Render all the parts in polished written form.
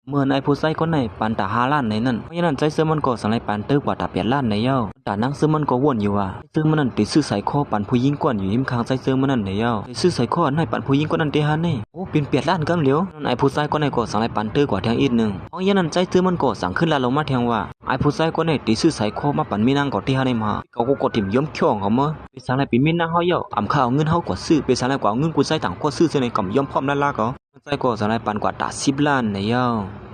เมื่อนายผู้ใส่คนไหนปันตา5 ล้านในนั้นเพราะฉะนั้นใจซื้อมันก็สังไรปันเติบกว่าตา8 ล้านในเย้าแต่นั่งซื้อมันก็วนอยู่ว่าซื้อมันนั่นติดซื้อใส่ข้อปันผู้หญิงก่อนอยู่หิมคางใจซื้อมันนั่นในเย้าซื้อใส่ข้อให้ปันผู้หญิงก่อนนั่นเตหันนี่โอ้เป็น8 ล้านกำเหลียวนายผู้ใส่คนไหนก็สังไรปันเติบกว่าแทงอีกหนึ่งเพราะฉะนั้นใจซื้อมันก็สั่งขึ้นลาลงมาแทงว่าไอ้ผู้ใส่คนไหนติดซื้อใส่ข้อมาปันมีนางก็เตหันในมาเขาก็กดถิ่มย่อมข่องเขามาไปสังไรปีมีนางเขาเย้าอ่ำข้าวเงินเขากว่าซื้อไปสังไรกว่าเงินกูใส่ต่างก็ซื้อในกล่อมย่อมพร้อมนั่นละก็ใจก็สังไรปันกว่าตา10 ล้านในเย้า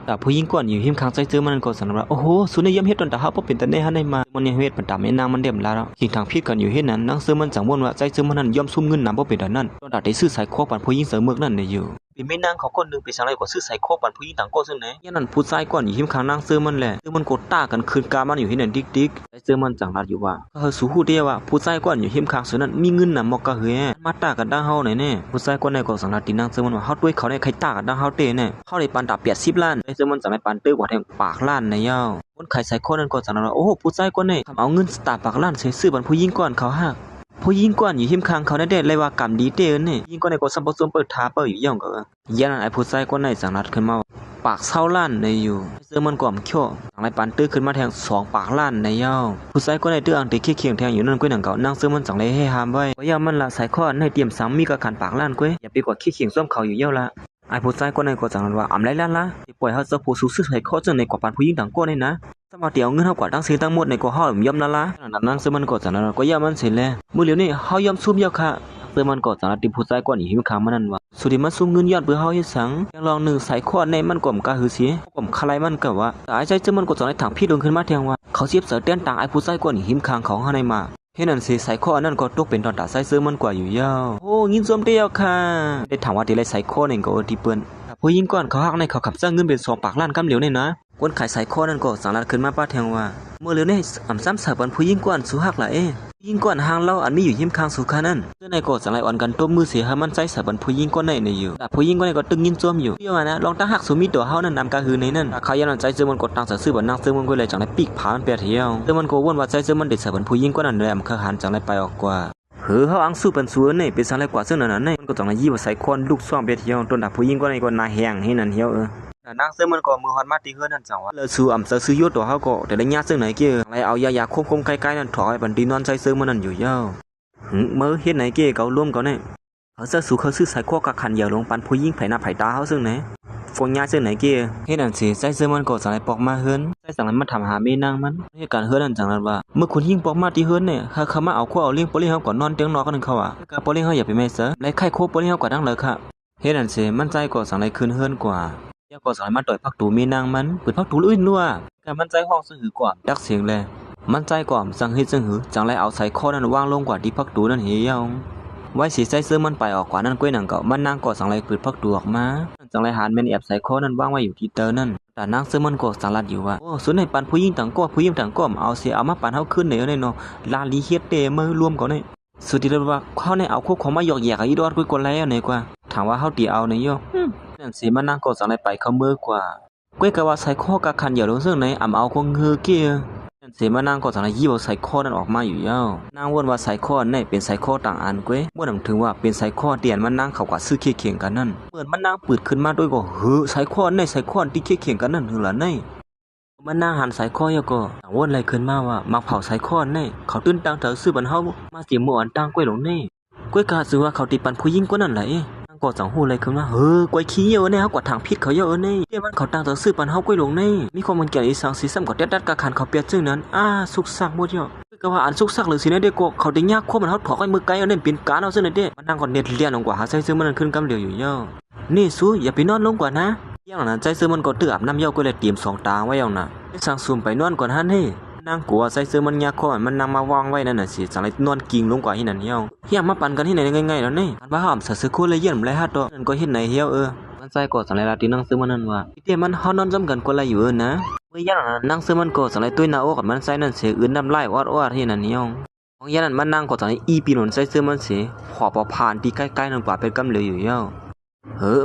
แต่ผู้หญิงก่อนอยู่หิมคางใจเจอมันก็สนว่าโอ้โหสุนัยยมเฮ็ดตอนตาเฮาบ่เป็นตาในหันได้มามันยังเฮ็ดมันตามแม่นางมันเด็มแล้วขิงทางผิดกันอยู่เฮ็ดนั้นนางซื้อมันจังม่วนว่าใจเจอมันนั้นยอมซุ่มเงินนำบ่เป็นตานั้นตอนตาได้ซื้อสายคอปันผู้หญิงเสมอนั่นได้อยู่เป็นแม่นางเขาคนนึงไปสังไรก็ซื้อสายคอปันผู้หญิงต่างก็ซึ่งไหนยันนั้นผู้ชายก่อนอยู่หิมคางนางซื้อมันแหละซื้อมันก็ต้ากันคืนกามันอยู่เฮ็ดนั่นดิกใจเจอมันจังรัดอยู่ว่าสู้ฮู้เด้ว่าผู้ชายก่อนอยู่หิมคางซึ่งนั้นมีเงินนำมอกะเฮมาต้ากันดังเฮาไหนแน่ผู้ชายก่อนในก็สังรัดตินางซื้อมันว่าเฮาด้วยเขาได้ใครต้ากันดังเฮาเต้แน่เฮาได้ปันตา80 ล้านใจเจอมันจังได้ปันเตื้อกว่าแทงปากล้านในเย้าคนขายสายคนนั้นก็จังนั้นโอ้ผู้ชายคนนี้เอาเงินสตาร์ปากล้านซื้อบันผู้หญิงก่อนเขาฮักผู้หญิงก่อนอยู่หิมคางเขาได้เลยว่ากรรมดีเต้นี่ยิงก่อนในก็สัมปสมเปิดทาเปิดอยู่ย่องก็ยันไอ้ผู้ชายคนนั้นจังนัดขึ้นมาปาก20 ล้านในอยู่เสื้อมันก่อมเขี้ยวทางไรปันตื้อขึ้นมาแทง2 ปากล้านในเย้าผู้ชายคนนั้นตื้ออังติเคียงแทงอยู่นั่นก้อยหนังเก่านั่งเสื้อมันจังเลยให้หามไว้ว่าย่ามันละสายข้อให้เตรียมสังมีกระขันปากล้านก้อยอย่าไปกว่าขี้เคียงส้มเขาอยู่เย้าละไอ้ผู้ชายคนนั้นก็จังนั้นว่าอำไรล้านละที่ปล่อยเขาจะผู้สู้ซื้อใส่ข้อจังในกว่าปันผู้หญิงต่างก้นนี่นะสมาเตียวเงินเฮากว่าตั้งเสียทั้งหมดในก็ห้อยอมละละนั่นซึ่งมันก็จังนั้นก็ย่ามันเสร็จแล้วมื้อเหลียวนี่เฮายอมซุ่มเยาค่ะซึ่งมันก็จังนั้นติผู้ชายก่อนหิวคางมันนั่นว่าสุดิมันซุ่มเงินยอดเพื่อเฮาเฮ็ดสังยังลอง1สายข้อในมันก็มกะหือเสียก็มคลายมันก็ว่าตายใจจึงมันก็จังได้ทางพี่ลงขึ้นมาแทงว่าเขาเสียบเสือเต้นต่างไอ้ผู้ชายก่อนหิวคางของเฮาในมาเฮ็ดนั่นสิสายข้อนั่นก็ตกเป็นตอนตาใส่ซื้อมันกว่าอยู่ยาวโอ้ยินซวมเดียวค่ะได้ถามว่าที่ไรสายข้อนี่ก็ที่เปิ้นผู้หญิงก่อนเขาฮักในเขาขับจ้างเงินเป็น2 ปากล้านกำเหลียวนี่นะคนขายสายข้อนั่นก็สังรัดขึ้นมาป้าแทงว่าเมื่อเหลียวนี่อ่ำซ้ำเสิร์ฟบันผู้หญิงก่อนสู้ฮักหลายผู้หญิงก่อนห่างเล่าอันมีอยู่หิมคางสู่คานั่นเสื้อในก็สังไรอ่อนกันต้มมือเสียให้มันใจเสิร์ฟบันผู้หญิงก่อนในอยู่แต่ผู้หญิงก่อนในก็ตึงยินจวมอยู่เดี๋ยวนะลองตั้งหักสู่มีตัวเฮานั่นนำกะหือในนั่นเขายันใจเสื้อมันกดตังซื้อบันนางซื้อมันก็เลยจังไรปีกผามันเปียเที่ยวเสื้อมันก็วนว่าใจเสื้อมันเด็ดเสิร์ฟบันผู้หญิงก่อนนั่นเลยมันเคยหันจังไรไปออกกว่าเฮาอังสู้เป็นสวนนี่เป็นสังไรกว่าซึ่งนั่นมันก็จังไรยี่ว่าใส่คอนลูกซ่อมเปียเที่ยวต้นดับผู้หญิงก่อนในก็นาแห้งให้นั่นเที่ยวนางซึ่งมันก็มือฮอดมาตีเฮือนั่นจังว่าเลยสู้อ่ำซื้อยศตัวเฮาก็แต่ได้ยากซึ่งไหนเกี่ยอะไรเอายาคมๆใกล้ๆนั่นถอยบันตีนอนใจซึ่งมันนั่นอยู่ยาวมื้อเฮ็ดไหนเกี่ยเการ่วมกันเนี่ยเขาจะสู้เขาซื้อใส่ข้อกักขันอย่าลงปันผู้หญิงไผหน้าไผตาเฮาซึ่งไหนฟงยาซึ่งไหนเกี่ยเฮ็ดนั่นสิใจซึ่งมันก็จังไรปอกมาเฮือนใจจังไรมันทำหาเมนางมันเหตุการณ์เฮือนนั่นจังนั้นว่าเมื่อคุณยิงปอกมาที่เฮือนเนี่ยเขามาเอาข้อเอาเลี้ยงปอเลี้ยงเฮาก่อนนอนเตียงนอนกันนึงเขาอ่ะก็ปอเลี้ยงเฮาอย่าไปแม่เสือไล่ไข่โคปอเลี้ยงเฮาก่อนดังเลยค่ะเฮ็ดนั่นสิมันใจก็จังไรคืนเฮือนกว่าเจ้าก็สอนมาต่อยพักตูมีนางมันเปิดพักตูอื่นนัวการมันใจห้องซื่อกว่าดักเสียงแลมันใจก่อมสังเฮ็ดจังหือจังไรเอาใส่ข้อนั้นวางลงกว่าที่พักตูนั่นเหี่ยวไว้สิใส่เสื้อมันไปออกกว่านั้นก้อยหนังเก่ามันนางก็สังไรเปิดพักตูออกมาจังไรหานแม่นแอบใส่ข้อนั้นวางไว้อยู่ที่เตอนั่นแต่นางเสื้อมันก็สังรัดอยู่ว่าโอ้ส่วนในปันผู้หญิงต่างก็ผู้หญิงต่างก็เอาเสียเอามาปันเฮาขึ้นในเนาะลาลีเฮ็ดเตมื้อรวมก่อนนี่สุดที่ว่าเขาในเอาควบของมาหยอกแยกกับอีดอดกุ้ยกวนแล้วเนี่ยกว่าถามว่าเฮาตีเอาในย่อนั่นสิมันนั่งก็สังไรไปเขามือกว่าก้อยกะว่าใส่ข้อกะคันอย่าลงซึ่งไหนอ่ำเอาคงเฮือเกี้ยนั่นสิมันนั่งก็สังไรยี่ว่าใส่ข้อนั้นออกมาอยู่ยาวนางวนว่าใส่ข้อนี่เป็นใส่ข้อต่างอันก้อยบ่นำถึงว่าเป็นใส่ข้อเตียนมันนั่งเข้ากับซื้อเคียงกันนั่นเปิดมันนั่งปืดขึ้นมาด้วยก็เฮ้อใส่ข้อนี่ใส่ข้อที่เคียงกันนั่นหือล่ะนี่มันนั่งหันใส่ข้อยก็วนอะไรขึ้นมาว่ามาเผาใส่ข้อนี่เขาตื้นตังเถอซื้อบันเฮามาเสียหมู่อันตังก้อยลงนี่ก้อยกะซื้อว่าเขาติปันผู้หญิงกว่านั่นแหละก็จังหู้เลยคือว่ากวยขี้เยอะเนี่ยเฮากว่าทางพิษเขาเยอะนี่เดี๋ยวมันเขาตั้งต่อซื้อปันเฮากวยลงนี่มีความมันแก่อีสังสีซ้ำก็ดัดกะคันเขาเปียจึงนั้นสุกซักหมดเยอะก็ว่าอันสุกซักหรือสิเนี่ยเด็กก็เขาได้ยากควบมันเฮาถอกไอ้มือไกลเอาเน้นเป็นการเอาซึ่งนั่นเด้มันนั่งก่อนเน็ตเลียนลงกว่าหาใส่ซื้อมันขึ้นกำเหลียวอยู่เยอะนี่สู้อย่าไปนอนลงกว่านะอย่างนั้นใจซื้อมันก็ตื้ออาบน้ำเยอะก็เลยเตรียม2 ตาไว้อย่างน่ะสั่งซูมไปนอนก่อนฮั่นนี่นางกลัวใส่ซื้อมันยากข้อมันนำมาวางไว้นั่นน่ะสิจังไรนอนกิ่งลงกว่าที่นั่นเหี่ยวเฮียมาปั่นกันที่ไหนง่ายๆแล้วนี่อันว่าหอมซื้อคู่เลยเยี่ยมไรฮัดตัวนั่นก็เฮ็ดไหนเหี่ยวมันใส่ก็จังไรลาที่นั่งซื้อมันนั่นว่าที่เตี้ยมันเฮานอนจำกันคนละอยู่นะเมื่อย่านนั่งซื้อมันก็จังไรตุ้ยหน้าอกกับมันใส่นั่นเสียอื่นน้ำลายอดๆที่นั่นเหี่ยวของย่านนั้นมันนั่งก็จังไรอีปีนนใส่ซื้อมันเสียขอบ่ผ่านที่ใกล้ๆนั่นกว่าเป็นกำเหลยอยู่เหี่ยว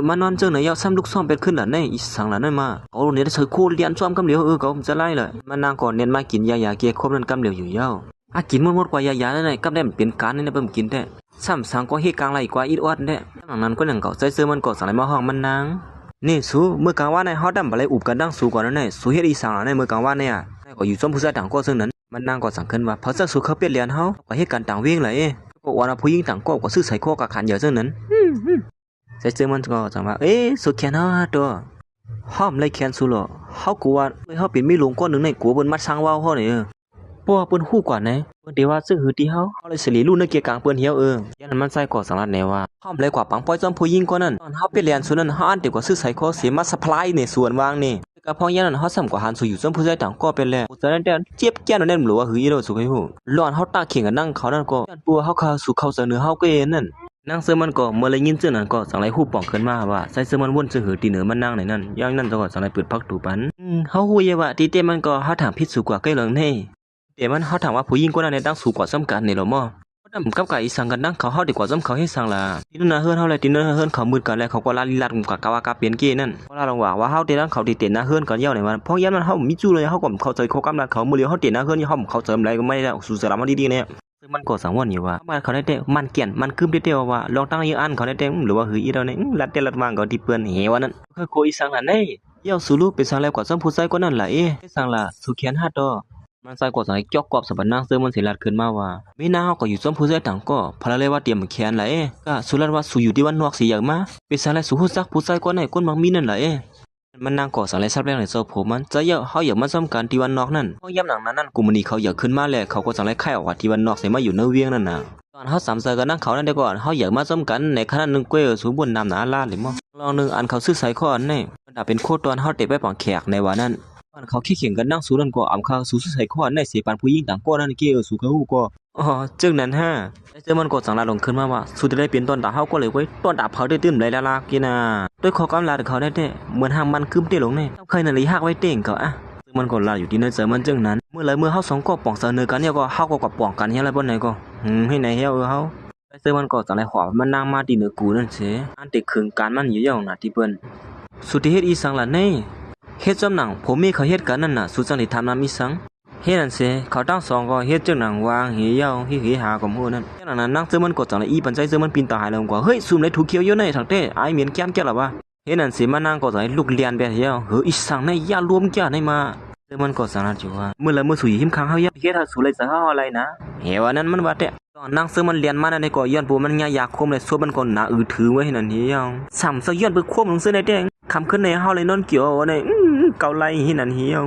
มานอนเจอไหนยาวซ้ำลูกซ้อมเป็ดขึ้นหล่ะเนี่ยอีสังหล่ะนั่นมาเอาเนี่ยเธอคู่เลี้ยนซ้อมกำเหลียวก็จะไล่เลยมันนางก่อนเน้นมากินยาเกี่ยครบนั่นกำเหลียวอยู่ยาวกินหมดกว่ายานั่นไงกำได้มันเป็นการนี่นะเพิ่มกินแท้ซ้ำสังก็เฮกลางไหลกว่าอีดอดแท้หลังนั้นก็หนังเก่าใจเสื้อมันก็สั่งไหลมาห้องมันนาง นี่สูเมื่อกลางวันในฮอตดัมอะไรอุบกันดังสูก่อนนั่นไงสูเฮ็ดอีสังในเมื่อกลางวันเนี่ยก็อยู่ซ้อมผู้ชายต่างก็ซึ่งนั้นมันนางก็สังเกตว่าเพราะสูเขาเปลี่ยนเรียนเฮาก็เฮ็ดกันต่างเวียงเลยก็ว่าผู้หญิงต่างก็ซื้อใส่ข้อกับขันเยอะซึ่งนั้นใส่เสื้อมันก็จังว่าสุแขนเฮาตัวห้อมเลยแขนสูหรอเฮากลัวเฮาเป็นมีหลงก้อนหนึ่งในกัวเปิ้นมัดสร้างว้าวเฮาเนี่ยเพราะว่าเปิ้นฮู้กว่าไหนเปิ้นที่ว่าซื้อหือที่เฮาเลยสิริรู้ในเกียกลางเปิ้นเหี่ยวยันมันใส่ก่อสังรัดแนว่าห้อมเลยกว่าปังป้อยจอมผู้หญิงกว่านั้นตอนเฮาไปเรียนส่วนนั้นเฮาอันเดียวกว่าซื้อใส่ข้อเสียมาซัพพลายในส่วนวางนี่ก็เพราะยันนั้นเฮาซ้ำกว่าหันสู่อยู่จอมผู้ชายต่างก็เป็นแล้วฉะนั้นแต่เจ็บแก่นนั่นหรือว่าหืออีโดสุกให้ฮู้ร้อนเฮาตาเข่งกันนั่งเขานั่นก็ยันปัวเฮาเข้าสู่เข้าเสนอเฮาก็เองนั่นนางเสือมันก็เมื่อเลยยินเจ้านั้นก็สังไรฮู้ป่องขึ้นมาว่าใส่เสื้อมันวนซื้อหือตีเหนือมันนั่งในนั้นย่างนั่นจะก็สังไรเปิดพักตูปันเฮาฮู้ว่าตีเต้มันก็เฮาถามผิดสูกว่าใกล้เลิงแน่แต่มันเฮาถามว่าผู้หญิงคนนั้นตั้งสูงกว่าสำคัญนี่หรอหม้อดำกับไก่สังกันนั่งเขาเฮาดีกว่าสำเขาให้สังล่ะทีนั้นเฮือนเฮาเลยทีนั้นเฮือนเขามืดกันแล้วเขาก็ลาลีลาดกับกะว่ากะเปลี่ยนเก้นั่นเพราะลองว่าเฮาเตนั้นเขาดีเต้นนะเฮือนกันเหี่ยวในมันเพราะยันมันเฮามีจู้เลยเฮาก็เข้าใจเขากำลังเขามื้อเดียวเฮาเต้นนะเฮือนเฮาเข้าใจอะไรก็ไม่ได้สู่สารมาดีๆเนี่ยซึ่งมันก็สังวนอยู่ว่ามันเขาได้แต่มันเกี่ยนมันคืมได้แต่ว่าลองตั้งยืนอันเขาได้แต่หรือว่าหืออีเราเนี่ยลัดแต่ลัดมาก็ที่เปิ้นเหวนั้นคือโกอีสังล่ะเน่เย้าสู่ลูกไปสังแล้วกว่าซ้ำผู้ชายคนนั้นล่ะสังล่ะสุแขน5ดอมันใส่กว่าใส่จอกกอบสบันนางเสื้อมันสิลัดขึ้นมาว่ามีนางเฮาก็อยู่ซ้ำผู้ชายต่างก็พลาเลยว่าเตรียมแขนล่ะก็สุรัตว่าสู่อยู่ที่วันนอกสิอย่างมาไปสังแล้วสู่ฮู้จักผู้ชายคนไหนคนมักมีนั่นล่ะมันนางก่อสังเลยซับแรงในโซผมมันจะเยอะเฮาอยากมาซ้ำกันที่วันนอกนั่นเพราะยามหนังนั้นกูมื้อนี้เขาอยากขึ้นมาแล้วเขาก็สังเลยไข่ออกว่าที่วันนอกสิมาอยู่เนเวียงนั่นน่ะตอนเฮาสามเซอกันนั่งเขานั่นได้ก่อนเฮาอยากมาซ้ำกันในขณะนึงก้วยสู่บนน้ำหนาลาดหรือมั้งลองนึงอันเขาซื้อใส่ข้ออันนี่มันดาเป็นโคตรตอนเฮาเตะไปปังแขกในวันนั้นตอนเขาขี้เขียงกันนั่งสู่นั่นก็อำเขาสู่ใส่ข้ออันในเสียปานผู้หญิงต่างก็นั่นเก้สู่เขาก็จึงนั้นฮะไอ้เจ้ามันก็สังลาลงขึ้นมาว่าสู่จะได้เปลี่ยนตอนตาเฮาก็เลยไว้ตอนตาเผาได้ตื้มเลยลากินน่ะด้วยข้อกำลาเขาได้แต่เหมือนห้ามมันคืมเตลงนี่เคยนั่นเลยฮักไว้เต่งก็ซึ่งมันก็ลาอยู่ที่นั่นเจอมันจึงนั้นเมื่อเฮาสองก็ป่องเสนอกันเนี่ยก็เฮาก็กับป่องกันเฮียอะไรบ่ไหนก็ให้ไหนเฮียเฮาไอ้เจ้ามันก็สังไรขวามันนั่งมาที่เหนือกูนั่นเสอันติคึงการมันอยู่อย่างน่ะที่เปิ้นสุดที่เฮ็ดอีสังล่ะนี่เฮ็ดจำหนังผมมีเขาเฮ็ดกันนั่นน่ะสุจังที่ทำนำอีสังเฮ็ดนั่นเสเขาตั้งสองก็เฮ็ดจังหนังวางเหี่ยวเหี่หากับฮู้นั่นจังนั้นนั่งเจอมันก็จังไรอีปันใจเจอมันปีนตาหายแล้วก็เฮ้ยซุ่มเลยถูกเขียวอยู่ในทางเต้ไอเหมียนแก้มแก่ล่ะวะเฮ็ดนั่นสิมานั่งก็จังไรลูกเรียนแบบเหี่ยวอีสังในอย่ารวมแก่ในมาเจอมันก็สังนั้นอยู่ว่าเมื่อสู่หิมค้างเฮาเฮ็ดถ้าสู่เลยจะเฮาอะไรนะเฮว่านั้นมันว่าแต่ตอนนั่งเจอมันเรียนมานั่นได้ก็ย้อนปูมันยากคมเลยส่วนมันก็หนาถือไว้นั่นเหี่ยวซ้ำซะย้อนไปควบลงซื้อได้แดงคำขึ้นในเฮาเลยนอนเกี่ยวว่าในเกาไหลหินั่นเหี่ยว